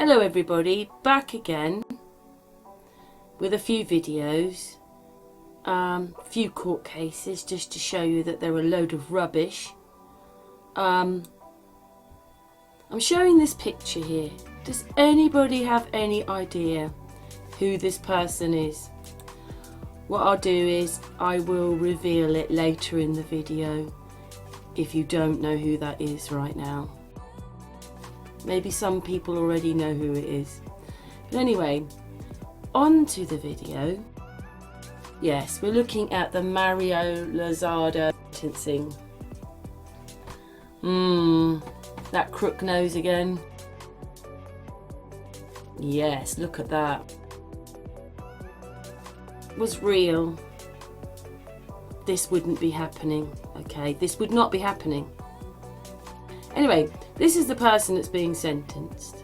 Hello everybody, back again with a few videos, few court cases just to show you that they're a load of rubbish. I'm showing this picture here. Does anybody have any idea who this person is? What I'll do is I will reveal it later in the video if you don't know who that is right now. Maybe some people already know who it is. But anyway, on to the video. Yes, we're looking at the Mario Lozada sentencing. That crook nose again. Yes, look at that. It was real. This wouldn't be happening, okay? This would not be happening. Anyway, this is the person that's being sentenced.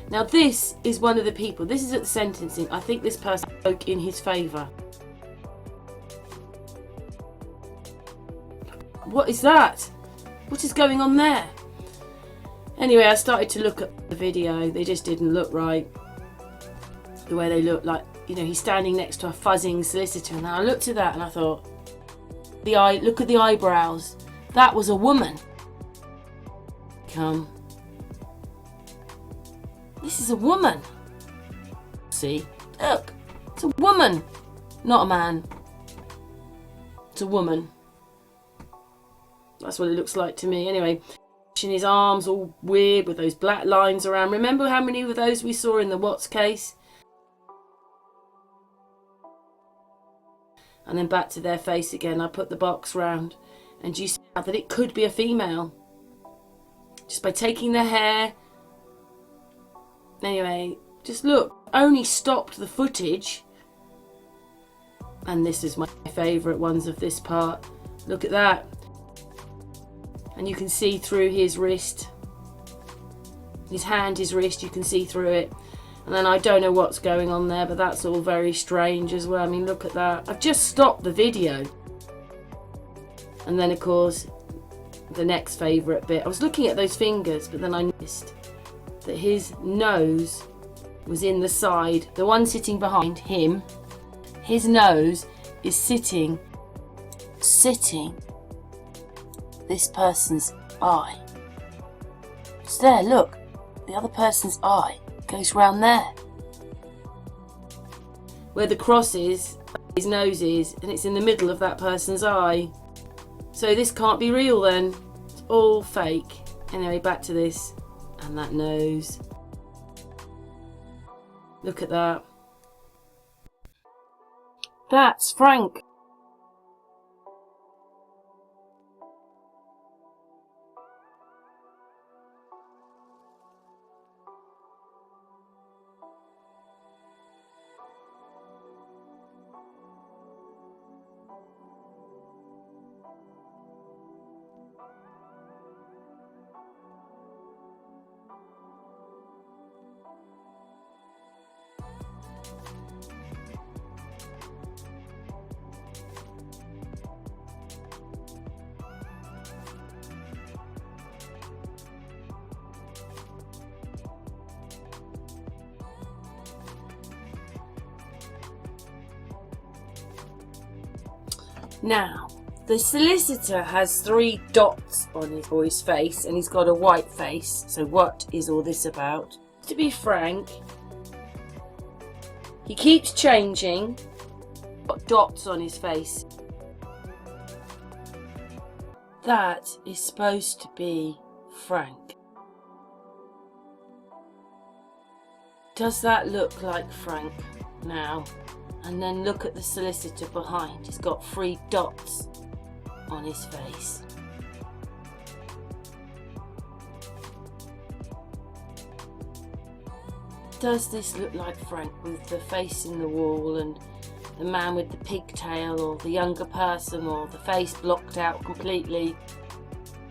Now this is one of the people, this is at the sentencing. I think this person spoke in his favour. What is that? What is going on there? Anyway, I started to look at the video. They just didn't look right. The way they look, like, you know, he's standing next to a fuzzing solicitor. And I looked at that and I thought, look at the eyebrows. That was a woman. This is a woman. See, look, it's a woman, not a man. It's a woman. That's what it looks like to me. Anyway, his arms all weird with those black lines around. Remember how many of those we saw in the Watts case? And then back to their face again. I put the box round, and you see that it could be a female. Just by taking their hair. Anyway, just look. Only stopped the footage. And this is my favourite ones of this part. Look at that. And you can see through his wrist. His hand, his wrist, you can see through it. And then I don't know what's going on there, but that's all very strange as well. I mean, look at that. I've just stopped the video. And then, of course, the next favourite bit. I was looking at those fingers, but then I noticed that his nose was in the side. The one sitting behind him, his nose is sitting this person's eye. It's there, look. The other person's eye goes round there. Where the cross is, his nose is, and it's in the middle of that person's eye. So this can't be real then. It's all fake. Anyway, back to this. And that nose. Look at that. That's Frank. Now, the solicitor has 3 dots on his boy's face and he's got a white face. So what is all this about? To be frank, he keeps changing. Got dots on his face. That is supposed to be Frank. Does that look like Frank now? And then look at the solicitor behind. He's got 3 dots on his face. Does this look like Frank with the face in the wall and the man with the pigtail, or the younger person, or the face blocked out completely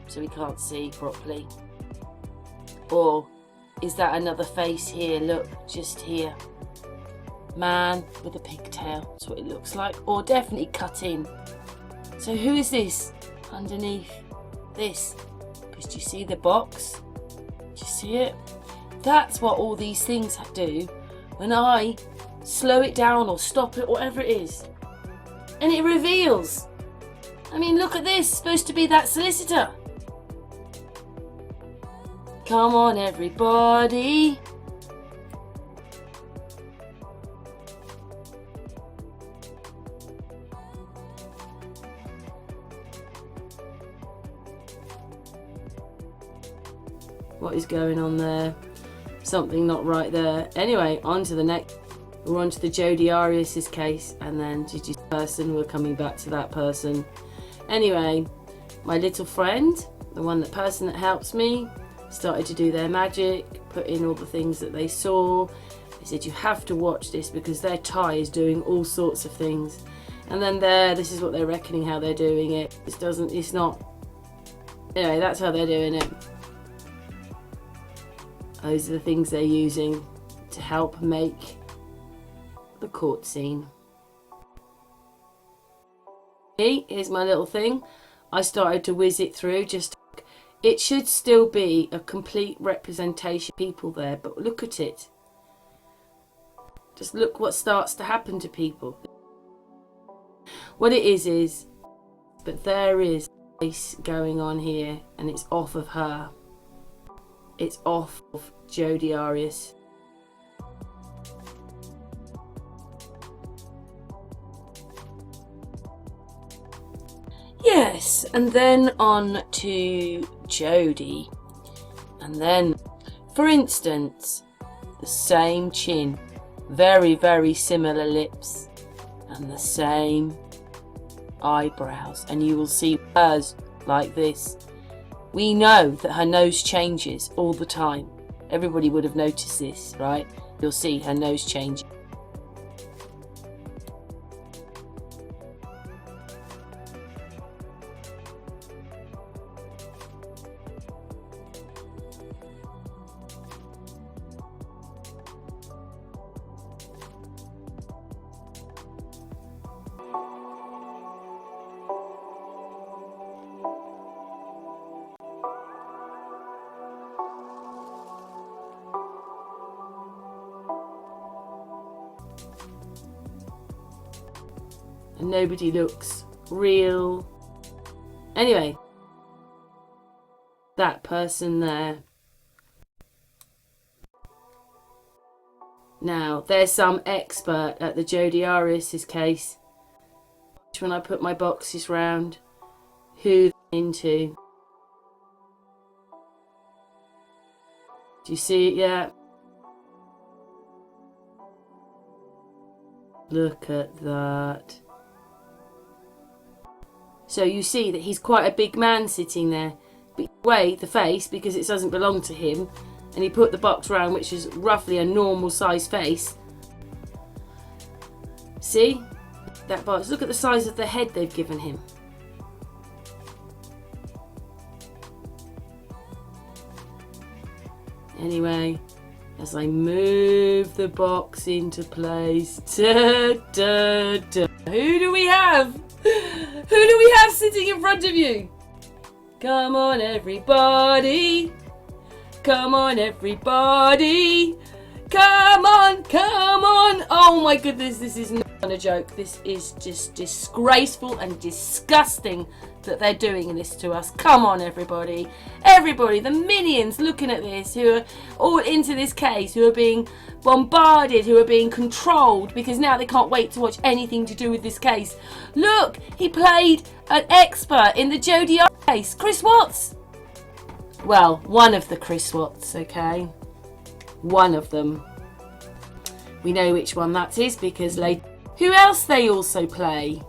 so he can't see properly? Or is that another face here? Look, just here. Man with a pigtail, that's what it looks like, or definitely cut in. So who is this underneath this? Because do you see the box? Do you see it? That's what all these things do when I slow it down or stop it, whatever it is. And it reveals. I mean, look at this. It's supposed to be that solicitor. Come on, everybody. What is going on there? Something not right there. Anyway, on to the next. We're on to the Jodi Arias's case, and then Gigi's person. We're coming back to that person. Anyway, my little friend, the person that helps me, started to do their magic, put in all the things that they saw. They said, you have to watch this because their tie is doing all sorts of things. And then this is what they're reckoning how they're doing it. It's not. Anyway, that's how they're doing it. Those are the things they're using to help make the court scene. Here's my little thing. I started to whiz it through. It should still be a complete representation of people there, but look at it. Just look what starts to happen to people. What it is, but there is a face going on here, and it's off of her. It's off of Jodi Arias. Yes, and then on to Jodi. And then, for instance, the same chin, very, very similar lips, and the same eyebrows. And you will see hers like this. We know that her nose changes all the time. Everybody would have noticed this, right? You'll see her nose changing. And nobody looks real. Anyway, that person there. Now, there's some expert at the Jodi Arias's case. When I put my boxes round, who into. Do you see it yet? Look at that. So you see that he's quite a big man sitting there. But away the face because it doesn't belong to him. And he put the box round, which is roughly a normal size face. See? That box. Look at the size of the head they've given him. Anyway, as I move the box into place. Da, da, da. Who do we have? Who do we have sitting in front of you? Come on, everybody. Come on, everybody. Come on, come on. Oh my goodness, this is not a joke. This is just disgraceful and disgusting that they're doing this to us. Come on, everybody. Everybody, the minions looking at this, who are all into this case, who are being bombarded, who are being controlled because now they can't wait to watch anything to do with this case. Look, he played an expert in the Jodi Arias case, Chris Watts. Well, one of the Chris Watts, okay? One of them. We know which one that is because later. Who else they also play?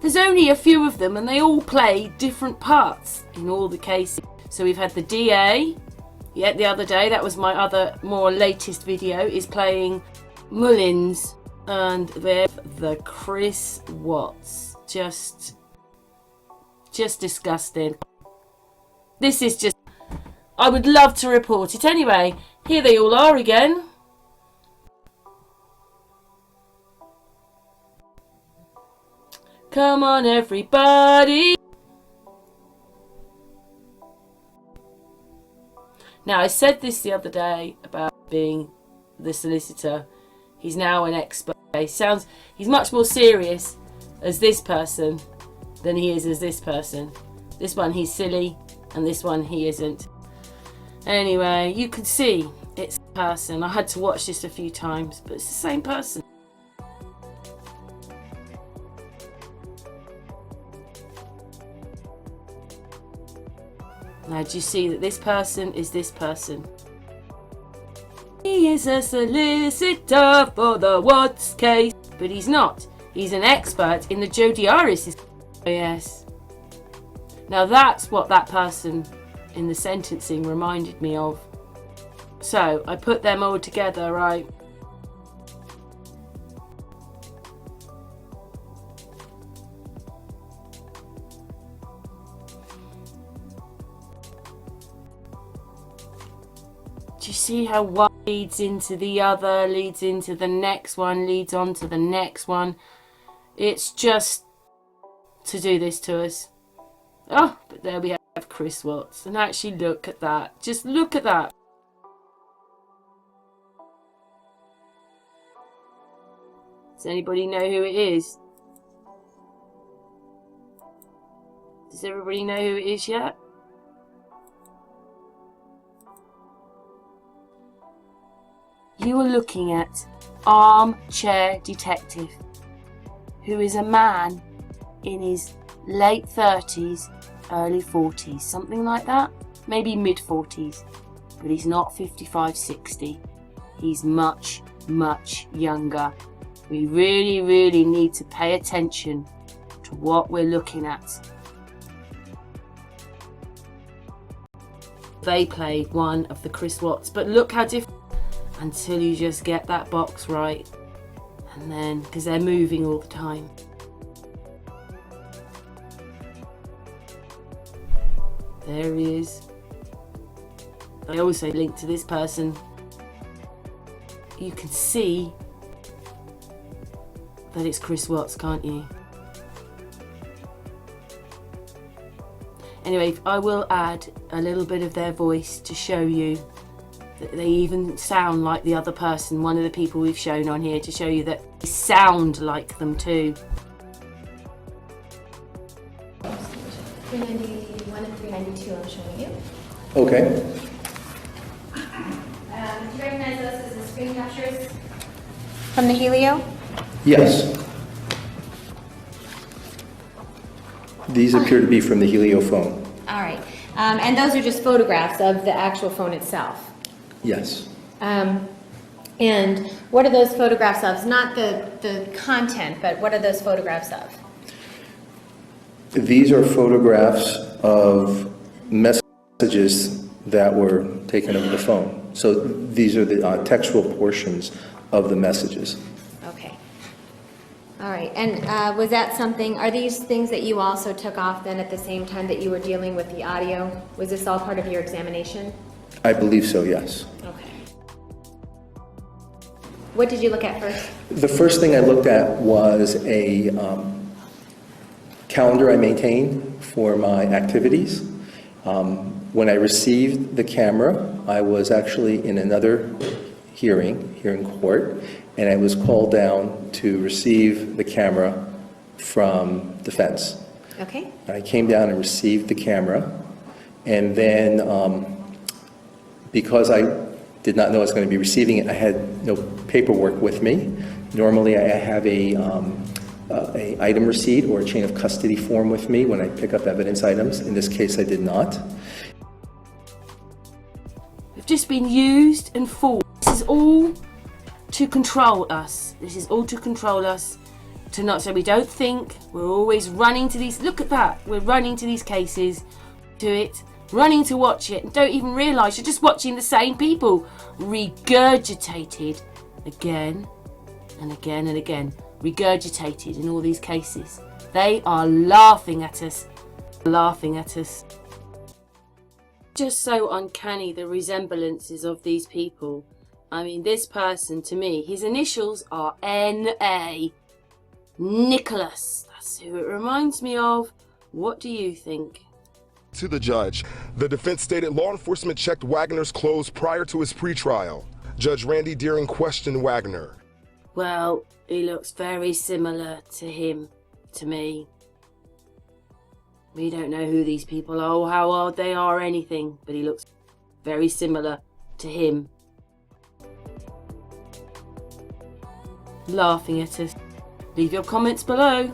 There's only a few of them and they all play different parts in all the cases. So we've had the DA, yeah, the other day, that was my other more latest video, is playing Mullins, and with the Chris Watts. Just disgusting. This is just, I would love to report it. Anyway, here they all are again. Come on, everybody. Now, I said this the other day about being the solicitor. He's now an expert. He's much more serious as this person than he is as this person. This one he's silly, and this one he isn't. Anyway, you can see it's a person. I had to watch this a few times, but it's the same person. Now, do you see that this person is this person? He is a solicitor for the Watts case, but he's not. He's an expert in the Joe Diaris. Yes. Now that's what that person in the sentencing reminded me of. So I put them all together, right? Do you see how one leads into the other, leads into the next one, leads on to the next one? It's just to do this to us. Oh, but there we have Chris Watts. And actually look at that. Just look at that. Does anybody know who it is? Does everybody know who it is yet? You are looking at Armchair Detective, who is a man in his late 30s, early 40s, something like that, maybe mid 40s, but he's not 55, 60. He's much, much younger. We really, really need to pay attention to what we're looking at. They played one of the Chris Watts, but look how different. Until you just get that box right, and then because they're moving all the time. There he is. I also linked to this person. You can see that it's Chris Watts, can't you? Anyway, I will add a little bit of their voice to show you. They even sound like the other person, one of the people we've shown on here, to show you that they sound like them too. 391 and 392 I'm showing you. Okay. Do you recognize those as the screen captures from the Helio? Yes. These appear to be from the Helio phone. All right. And those are just photographs of the actual phone itself. Yes. And what are those photographs of? Not the content, but what are those photographs of? These are photographs of messages that were taken over the phone. So these are the textual portions of the messages. Okay. All right. And was that something, are these things that you also took off then at the same time that you were dealing with the audio? Was this all part of your examination? I believe so, yes. Okay. What did you look at first? The first thing I looked at was a calendar I maintain for my activities. When I received the camera, I was actually in another hearing here in court, and I was called down to receive the camera from defense. Okay. I came down and received the camera, and then because I did not know I was going to be receiving it, I had no paperwork with me. Normally I have a item receipt or a chain of custody form with me when I pick up evidence items. In this case, I did not. We've just been used and fooled. This is all to control us. This is all to control us, to not, so we don't think. We're always running to these, look at that, we're running to these cases, to it, running to watch it, and don't even realise you're just watching the same people regurgitated again and again and again, regurgitated in all these cases. They are laughing at us, laughing at us. Just so uncanny, the resemblances of these people. I mean, this person, to me, his initials are N.A. Nicholas. That's who it reminds me of. What do you think? To the judge, the defense stated law enforcement checked Wagner's clothes prior to his pretrial. Judge Randy Deering questioned Wagner. Well, he looks very similar to him, to me. We don't know who these people are or how old they are or anything, but he looks very similar to him. Laughing at us. Leave your comments below.